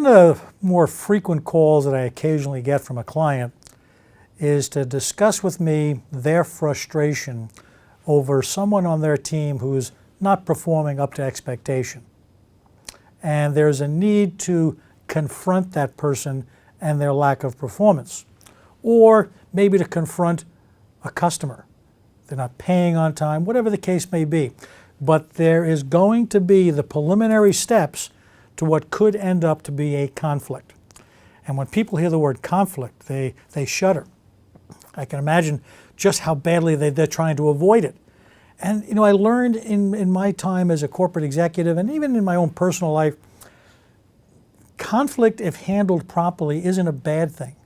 One of the more frequent calls that I occasionally get from a client is to discuss with me their frustration over someone on their team who's not performing up to expectation. And there's a need to confront that person and their lack of performance. Or maybe to confront a customer. They're not paying on time, whatever the case may be. But there is going to be the preliminary steps to what could end up to be a conflict. And when people hear the word conflict, they shudder. I can imagine just how badly they're trying to avoid it. And I learned in my time as a corporate executive, and even in my own personal life, conflict, if handled properly, isn't a bad thing,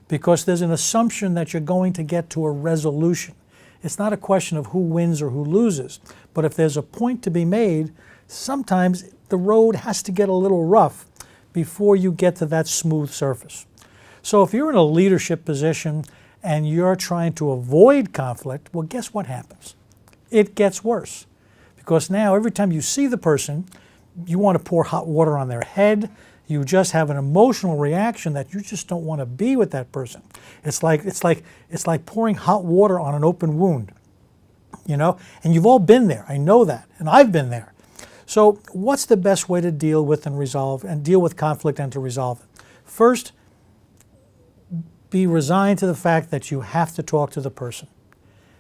because there's an assumption that you're going to get to a resolution. It's not a question of who wins or who loses, but if there's a point to be made, sometimes the road has to get a little rough before you get to that smooth surface. So if you're in a leadership position and you're trying to avoid conflict, well, guess what happens? It gets worse, because now every time you see the person, you want to pour hot water on their head. You just have an emotional reaction that you just don't want to be with that person. It's like pouring hot water on an open wound, and you've all been there. I know that, and I've been there. So what's the best way to deal with conflict and to resolve it? First, be resigned to the fact that you have to talk to the person.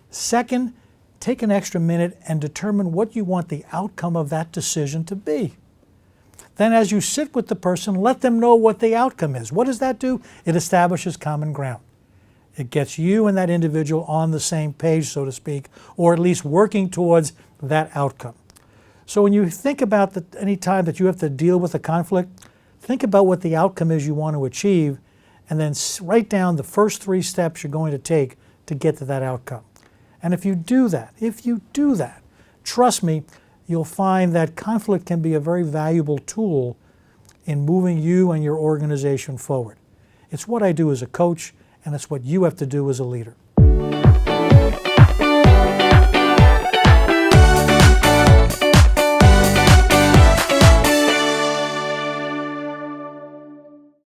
Second, take an extra minute and determine what you want the outcome of that decision to be. Then as you sit with the person, let them know what the outcome is. What does that do? It establishes common ground. It gets you and that individual on the same page, so to speak, or at least working towards that outcome. So when you think about any time that you have to deal with a conflict, think about what the outcome is you want to achieve, and then write down the first 3 steps you're going to take to get to that outcome. And if you do that, trust me, you'll find that conflict can be a very valuable tool in moving you and your organization forward. It's what I do as a coach, and it's what you have to do as a leader.